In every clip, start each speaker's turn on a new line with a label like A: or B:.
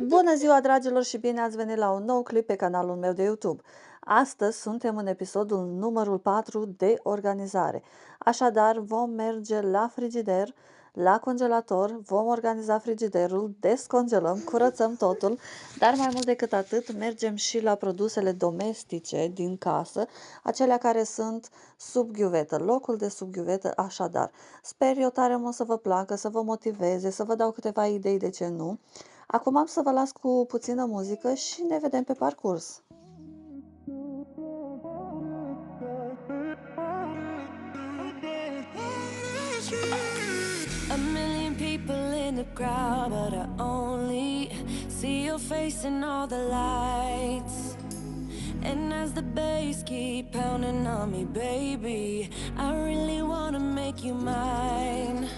A: Bună ziua, dragilor, și bine ați venit la un nou clip pe canalul meu de YouTube. Astăzi suntem în episodul numărul 4 de organizare. Așadar, vom merge la frigider, la congelator, vom organiza frigiderul, descongelăm, curățăm totul, dar mai mult decât atât, mergem și la produsele domestice din casă, acelea care sunt sub ghiuvetă, locul de sub ghiuvetă, așadar. Sper eu tare mult să vă placă, să vă motiveze, să vă dau câteva idei, de ce nu. Acum am să vă las cu puțină muzică și ne vedem pe parcurs.
B: A million people in the crowd, but I only see your face in all the lights. And as the bass keep pounding on me, baby, I really wanna make you mine.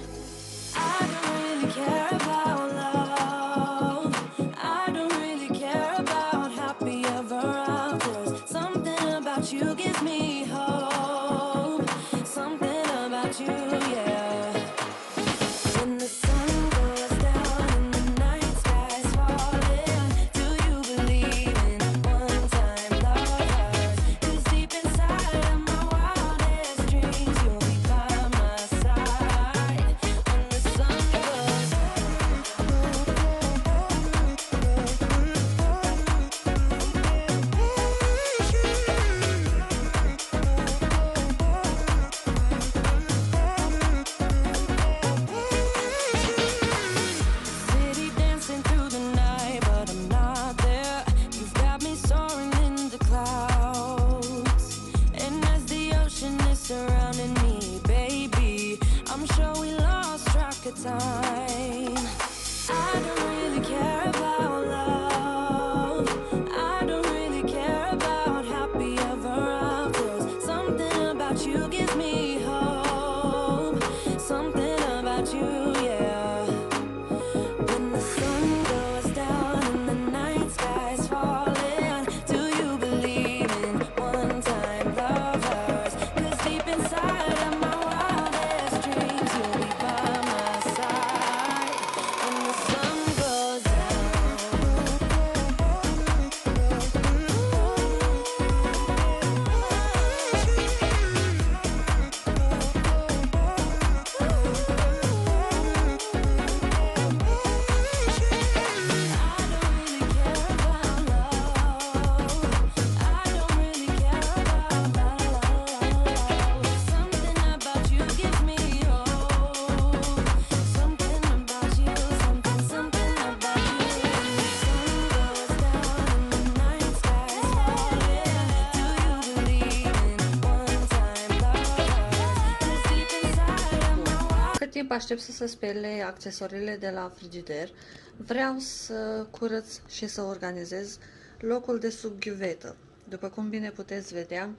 B: I don't really care about love. I don't really care about happy ever afters. Something about you gives me hope. Something about you, yeah. When the sun goes down and the night sky's falling, do you believe in one-time lovers? 'Cause deep inside of my wildest dreams, you'll be by my side. When the sun goes city dancing through the night, but I'm not there. You've got me soaring in the clouds, and as the ocean is surrounding me, baby, I'm sure we lost track of time. I don't really care about love. I don't really care about happy ever afters. Something about you gives me hope. Something about you, yeah. When the sun goes down and the night sky's falling, do you believe in one-time lovers? 'Cause deep inside of my wildest dreams, you'll be by my side. When the sun goes down.
A: Cât timp aștept să se spele accesoriile de la frigider, vreau să curăț și să organizez locul de sub ghiuvetă. După cum bine puteți vedea,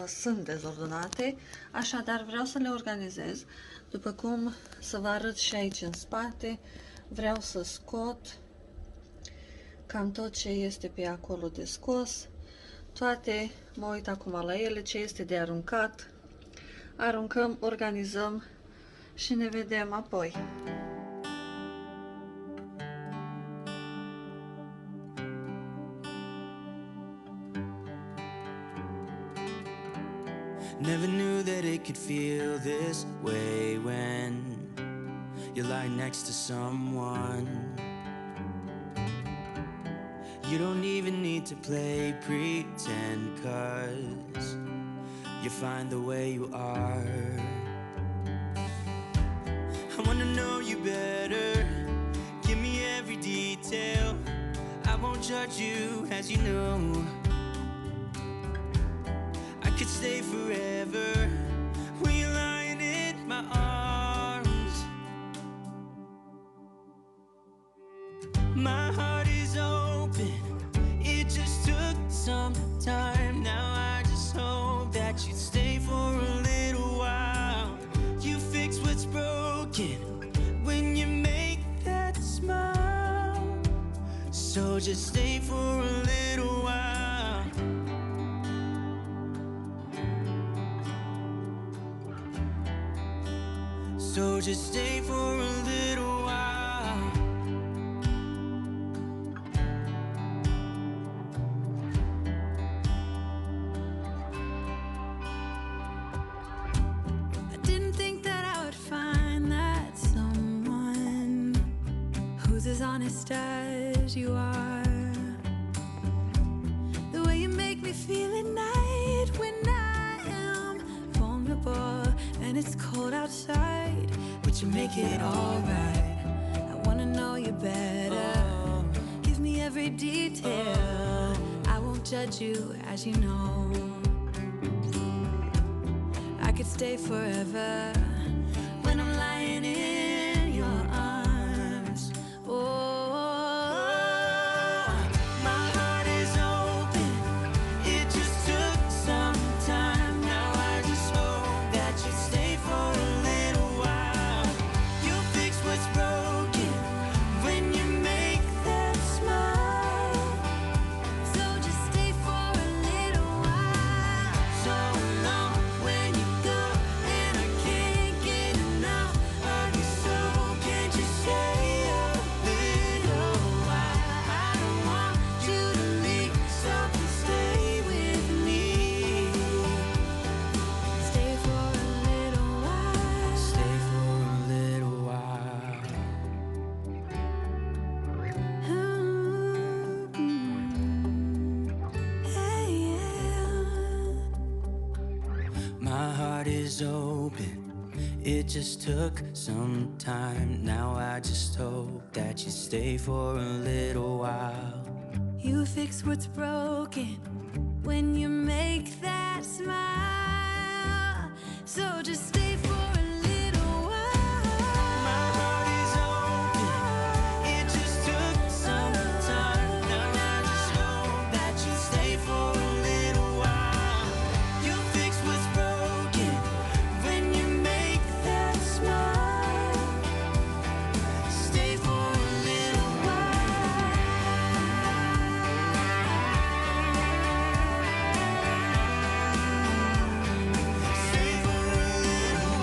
A: sunt dezordonate, așadar vreau să le organizez. După cum să vă arăt și aici în spate, vreau să scot cam tot ce este pe acolo de scos, toate, mă uit acum la ele, ce este de aruncat, aruncăm, organizăm și ne vedem apoi.
C: Never knew that it could feel this way when you lie next to someone. You don't even need to play pretend, 'cause you find the way you are. I wanna know you better, give me every detail. I won't judge you, as you know. I could stay forever when you're lying in my arms. My heart is open, it just took some time. Now I just hope that you'd stay for a little while. You fix what's broken when you make that smile. So just stay for a little while. So just stay for a little while.
B: as honest as you are. The way you make me feel at night when I am vulnerable and it's cold outside, but you make it alright. I wanna know you better. Give me every detail. I won't judge you, as you know. I could stay forever when I'm lying in your arms. Oh,
C: My heart is open. It just took some time. Now I just hope that you stay for a little while. You fix what's broken when you make that smile.
B: so just stay for a little while.
C: So long when you go, and I can't get enough of you. So can't you stay a little while? I don't want you to leave, so please stay with me.
B: Stay for a little while.
C: Stay for a little while.
B: Hey, yeah.
C: My heart is open. It just took some time. Now I just hope that you stay for a little while.
B: You fix what's broken when you make that smile. So just stay for a little while.
C: My heart is open. It just took some time. Now I just hope that you stay for a little while. You fix what's broken when you make that smile. Stay for a little while. Stay for a little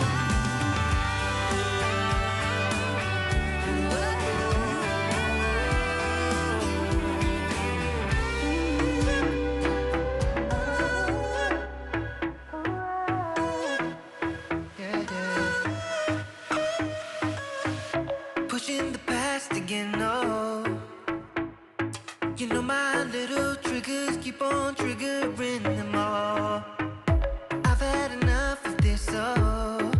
D: Pushing the past again, no. You know my little triggers keep on triggering them all. I've had enough of this, oh.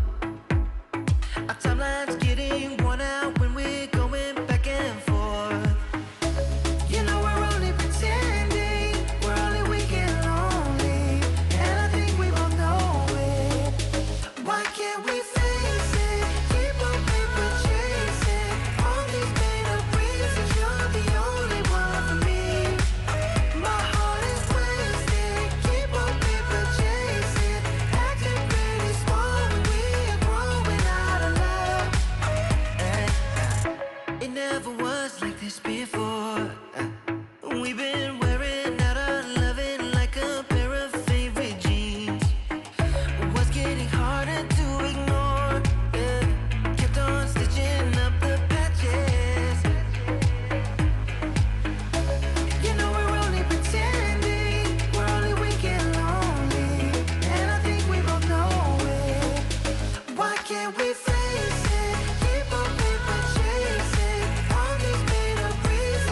D: Our timeline's getting worn out when we're going back and forth. You know we're only pretending, we're only weak and lonely, and I think we both know it. Why can't we face it? Keep on paper chasing all these made up reasons. You're the only one for me. My heart is wasted. Keep on paper chasing, acting pretty small when we are growing out of love. It never was like this before. We've been wearing out our loving like a pair of favorite jeans. Was getting harder to ignore. Yeah. Kept on stitching up the patches. You know we're only pretending, we're only weak and lonely, and I think we both know it. Why can't we face it? Keep on paper chasing all these made up reasons.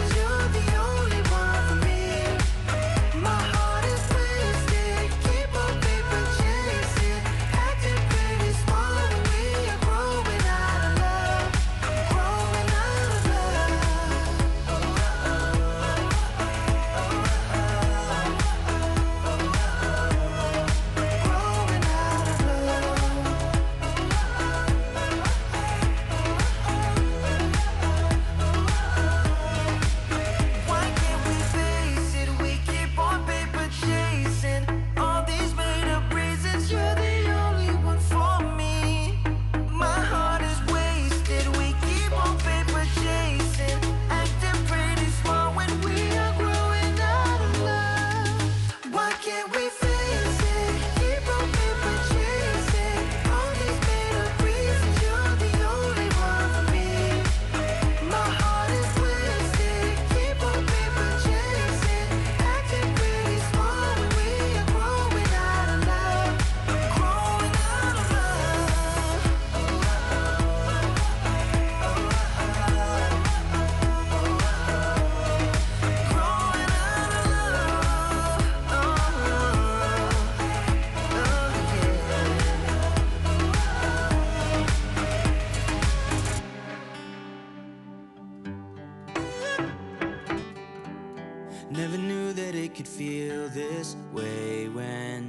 C: Never knew that it could feel this way when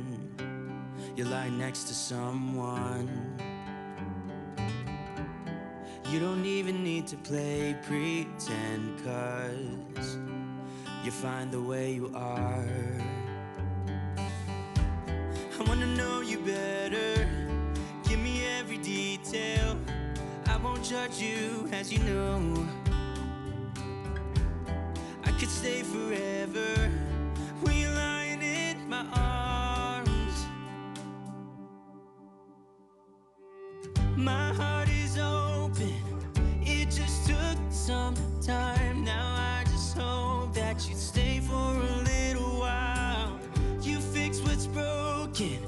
C: you lie next to someone. You don't even need to play pretend, 'cause you find the way you are. I wanna know you better, give me every detail. I won't judge you, as you know. I could stay forever when you're lying in my arms. My heart is open, it just took some time. Now I just hope that you'd stay for a little while. You fix what's broken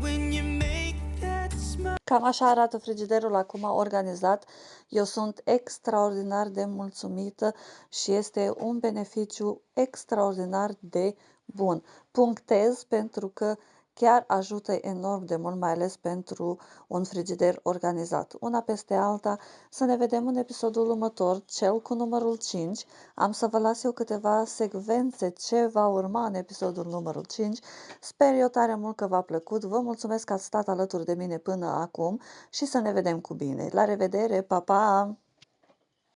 C: when you make that smile.
A: Cam așa arată frigiderul acum organizat. Eu sunt extraordinar de mulțumită și este un beneficiu extraordinar de bun. Punctez pentru că chiar ajută enorm de mult, mai ales pentru un frigider organizat. Una peste alta, să ne vedem în episodul următor, cel cu numărul 5. Am să vă las eu câteva secvențe ce va urma în episodul numărul 5. Sper eu tare mult că v-a plăcut. Vă mulțumesc că ați stat alături de mine până acum și să ne vedem cu bine. La revedere, pa, pa!